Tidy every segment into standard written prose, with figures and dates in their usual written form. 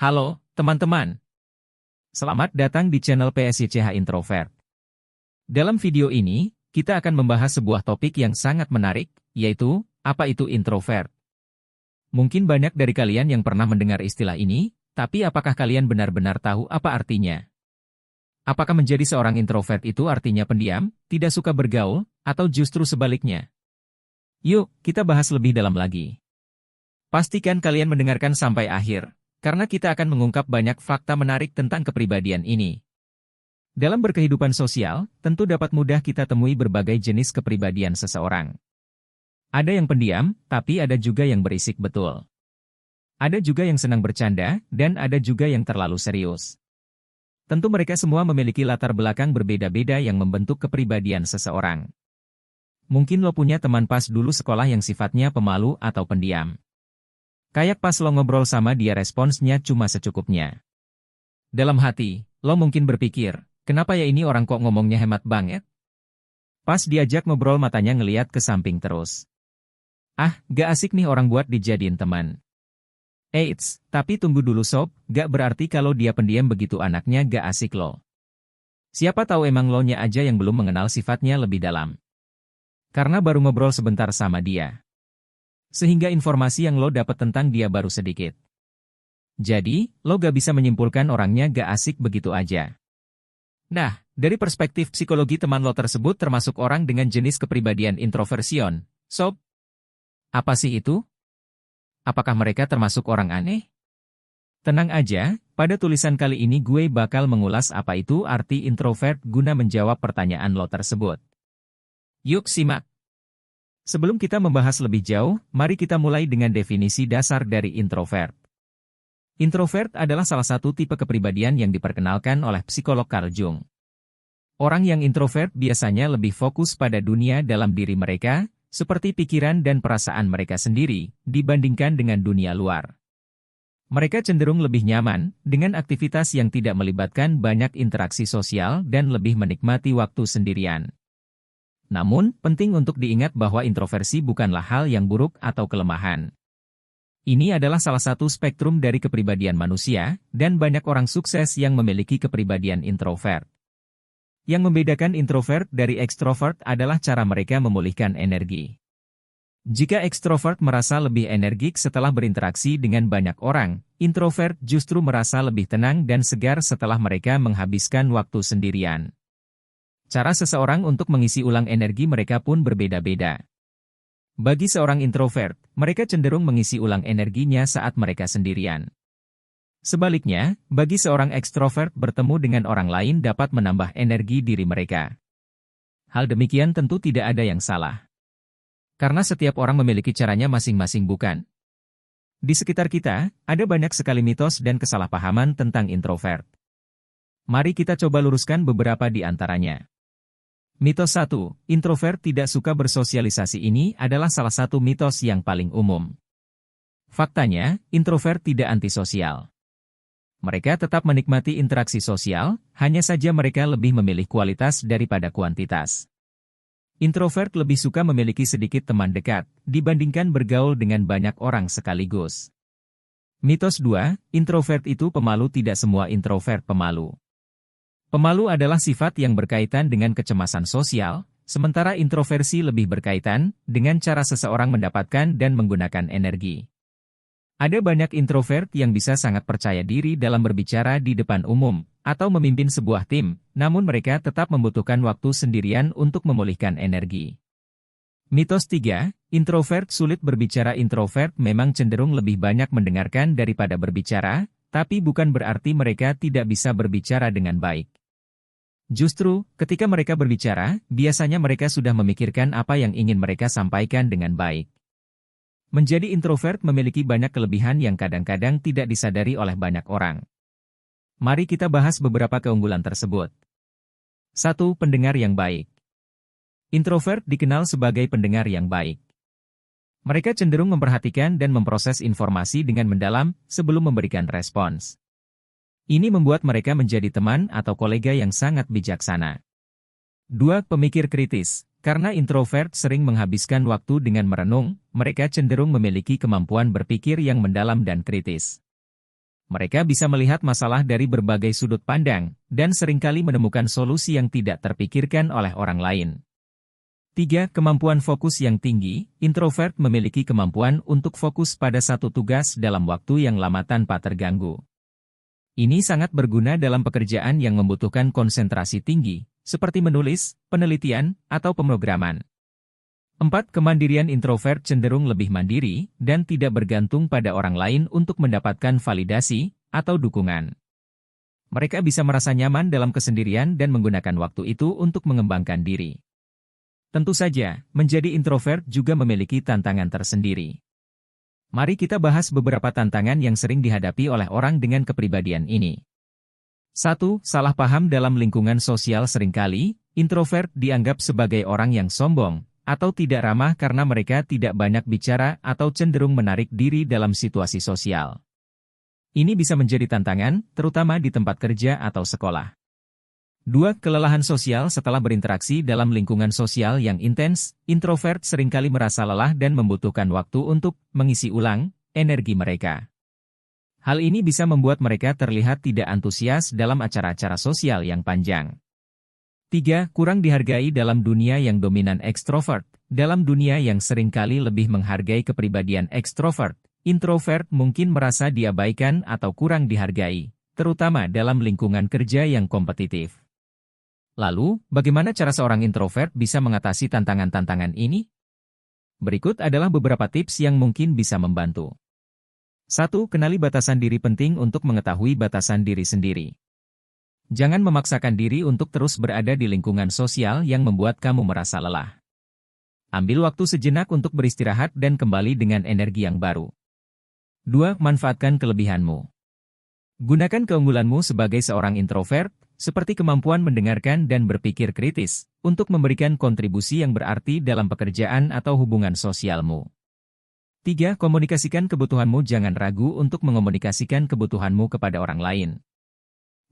Halo, teman-teman. Selamat datang di channel PSYCH Introvert. Dalam video ini, kita akan membahas sebuah topik yang sangat menarik, yaitu, apa itu introvert? Mungkin banyak dari kalian yang pernah mendengar istilah ini, tapi apakah kalian benar-benar tahu apa artinya? Apakah menjadi seorang introvert itu artinya pendiam, tidak suka bergaul, atau justru sebaliknya? Yuk, kita bahas lebih dalam lagi. Pastikan kalian mendengarkan sampai akhir, karena kita akan mengungkap banyak fakta menarik tentang kepribadian ini. Dalam berkehidupan sosial, tentu dapat mudah kita temui berbagai jenis kepribadian seseorang. Ada yang pendiam, tapi ada juga yang berisik betul. Ada juga yang senang bercanda, dan ada juga yang terlalu serius. Tentu mereka semua memiliki latar belakang berbeda-beda yang membentuk kepribadian seseorang. Mungkin lo punya teman pas dulu sekolah yang sifatnya pemalu atau pendiam. Kayak pas lo ngobrol sama dia responsnya cuma secukupnya. Dalam hati, lo mungkin berpikir, kenapa ya ini orang kok ngomongnya hemat banget? Pas diajak ngobrol matanya ngeliat ke samping terus. Ah, gak asik nih orang buat dijadiin teman. Eits, tapi tunggu dulu sob, gak berarti kalau dia pendiam begitu anaknya gak asik lo. Siapa tahu emang lo nya aja yang belum mengenal sifatnya lebih dalam. Karena baru ngobrol sebentar sama dia. Sehingga informasi yang lo dapat tentang dia baru sedikit. Jadi, lo gak bisa menyimpulkan orangnya gak asik begitu aja. Nah, dari perspektif psikologi teman lo tersebut termasuk orang dengan jenis kepribadian introversion. Sob, apa sih itu? Apakah mereka termasuk orang aneh? Tenang aja, pada tulisan kali ini gue bakal mengulas apa itu arti introvert guna menjawab pertanyaan lo tersebut. Yuk simak. Sebelum kita membahas lebih jauh, mari kita mulai dengan definisi dasar dari introvert. Introvert adalah salah satu tipe kepribadian yang diperkenalkan oleh psikolog Carl Jung. Orang yang introvert biasanya lebih fokus pada dunia dalam diri mereka, seperti pikiran dan perasaan mereka sendiri, dibandingkan dengan dunia luar. Mereka cenderung lebih nyaman, dengan aktivitas yang tidak melibatkan banyak interaksi sosial dan lebih menikmati waktu sendirian. Namun, penting untuk diingat bahwa introversi bukanlah hal yang buruk atau kelemahan. Ini adalah salah satu spektrum dari kepribadian manusia, dan banyak orang sukses yang memiliki kepribadian introvert. Yang membedakan introvert dari ekstrovert adalah cara mereka memulihkan energi. Jika ekstrovert merasa lebih energik setelah berinteraksi dengan banyak orang, introvert justru merasa lebih tenang dan segar setelah mereka menghabiskan waktu sendirian. Cara seseorang untuk mengisi ulang energi mereka pun berbeda-beda. Bagi seorang introvert, mereka cenderung mengisi ulang energinya saat mereka sendirian. Sebaliknya, bagi seorang ekstrovert bertemu dengan orang lain dapat menambah energi diri mereka. Hal demikian tentu tidak ada yang salah. Karena setiap orang memiliki caranya masing-masing bukan? Di sekitar kita, ada banyak sekali mitos dan kesalahpahaman tentang introvert. Mari kita coba luruskan beberapa di antaranya. Mitos 1, introvert tidak suka bersosialisasi ini adalah salah satu mitos yang paling umum. Faktanya, introvert tidak antisosial. Mereka tetap menikmati interaksi sosial, hanya saja mereka lebih memilih kualitas daripada kuantitas. Introvert lebih suka memiliki sedikit teman dekat, dibandingkan bergaul dengan banyak orang sekaligus. Mitos 2, introvert itu pemalu. Tidak semua introvert pemalu. Pemalu adalah sifat yang berkaitan dengan kecemasan sosial, sementara introversi lebih berkaitan dengan cara seseorang mendapatkan dan menggunakan energi. Ada banyak introvert yang bisa sangat percaya diri dalam berbicara di depan umum, atau memimpin sebuah tim, namun mereka tetap membutuhkan waktu sendirian untuk memulihkan energi. Mitos 3, introvert sulit berbicara. Introvert memang cenderung lebih banyak mendengarkan daripada berbicara, tapi bukan berarti mereka tidak bisa berbicara dengan baik. Justru, ketika mereka berbicara, biasanya mereka sudah memikirkan apa yang ingin mereka sampaikan dengan baik. Menjadi introvert memiliki banyak kelebihan yang kadang-kadang tidak disadari oleh banyak orang. Mari kita bahas beberapa keunggulan tersebut. 1. Pendengar yang baik. Introvert dikenal sebagai pendengar yang baik. Mereka cenderung memperhatikan dan memproses informasi dengan mendalam sebelum memberikan respons. Ini membuat mereka menjadi teman atau kolega yang sangat bijaksana. 2. Pemikir kritis. Karena introvert sering menghabiskan waktu dengan merenung, mereka cenderung memiliki kemampuan berpikir yang mendalam dan kritis. Mereka bisa melihat masalah dari berbagai sudut pandang, dan seringkali menemukan solusi yang tidak terpikirkan oleh orang lain. 3. Kemampuan fokus yang tinggi. Introvert memiliki kemampuan untuk fokus pada satu tugas dalam waktu yang lama tanpa terganggu. Ini sangat berguna dalam pekerjaan yang membutuhkan konsentrasi tinggi, seperti menulis, penelitian, atau pemrograman. 4. Kemandirian. Introvert cenderung lebih mandiri dan tidak bergantung pada orang lain untuk mendapatkan validasi atau dukungan. Mereka bisa merasa nyaman dalam kesendirian dan menggunakan waktu itu untuk mengembangkan diri. Tentu saja, menjadi introvert juga memiliki tantangan tersendiri. Mari kita bahas beberapa tantangan yang sering dihadapi oleh orang dengan kepribadian ini. 1. Salah paham dalam lingkungan sosial. Seringkali, introvert dianggap sebagai orang yang sombong atau tidak ramah karena mereka tidak banyak bicara atau cenderung menarik diri dalam situasi sosial. Ini bisa menjadi tantangan, terutama di tempat kerja atau sekolah. 2. Kelelahan sosial. Setelah berinteraksi dalam lingkungan sosial yang intens, introvert seringkali merasa lelah dan membutuhkan waktu untuk mengisi ulang energi mereka. Hal ini bisa membuat mereka terlihat tidak antusias dalam acara-acara sosial yang panjang. 3. Kurang dihargai dalam dunia yang dominan ekstrovert. Dalam dunia yang seringkali lebih menghargai kepribadian ekstrovert, introvert mungkin merasa diabaikan atau kurang dihargai, terutama dalam lingkungan kerja yang kompetitif. Lalu, bagaimana cara seorang introvert bisa mengatasi tantangan-tantangan ini? Berikut adalah beberapa tips yang mungkin bisa membantu. 1. Kenali batasan diri. Penting untuk mengetahui batasan diri sendiri. Jangan memaksakan diri untuk terus berada di lingkungan sosial yang membuat kamu merasa lelah. Ambil waktu sejenak untuk beristirahat dan kembali dengan energi yang baru. 2. Manfaatkan kelebihanmu. Gunakan keunggulanmu sebagai seorang introvert, seperti kemampuan mendengarkan dan berpikir kritis, untuk memberikan kontribusi yang berarti dalam pekerjaan atau hubungan sosialmu. 3. Komunikasikan kebutuhanmu. Jangan ragu untuk mengomunikasikan kebutuhanmu kepada orang lain.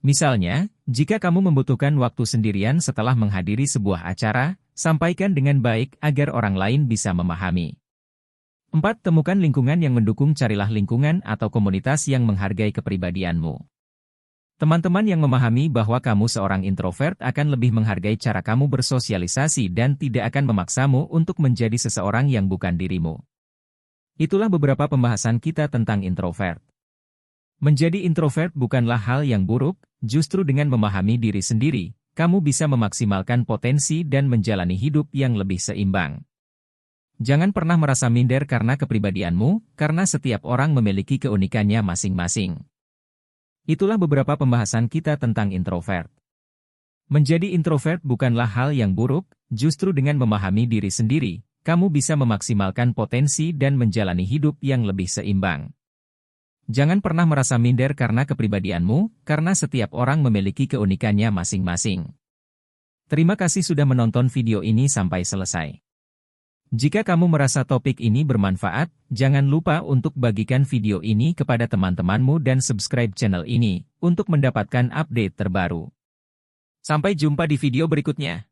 Misalnya, jika kamu membutuhkan waktu sendirian setelah menghadiri sebuah acara, sampaikan dengan baik agar orang lain bisa memahami. 4. Temukan lingkungan yang mendukung. Carilah lingkungan atau komunitas yang menghargai kepribadianmu. Teman-teman yang memahami bahwa kamu seorang introvert akan lebih menghargai cara kamu bersosialisasi dan tidak akan memaksamu untuk menjadi seseorang yang bukan dirimu. Itulah beberapa pembahasan kita tentang introvert. Menjadi introvert bukanlah hal yang buruk, justru dengan memahami diri sendiri, kamu bisa memaksimalkan potensi dan menjalani hidup yang lebih seimbang. Jangan pernah merasa minder karena kepribadianmu, karena setiap orang memiliki keunikannya masing-masing. Itulah beberapa pembahasan kita tentang introvert. Menjadi introvert bukanlah hal yang buruk, justru dengan memahami diri sendiri, kamu bisa memaksimalkan potensi dan menjalani hidup yang lebih seimbang. Jangan pernah merasa minder karena kepribadianmu, karena setiap orang memiliki keunikannya masing-masing. Terima kasih sudah menonton video ini sampai selesai. Jika kamu merasa topik ini bermanfaat, jangan lupa untuk bagikan video ini kepada teman-temanmu dan subscribe channel ini untuk mendapatkan update terbaru. Sampai jumpa di video berikutnya.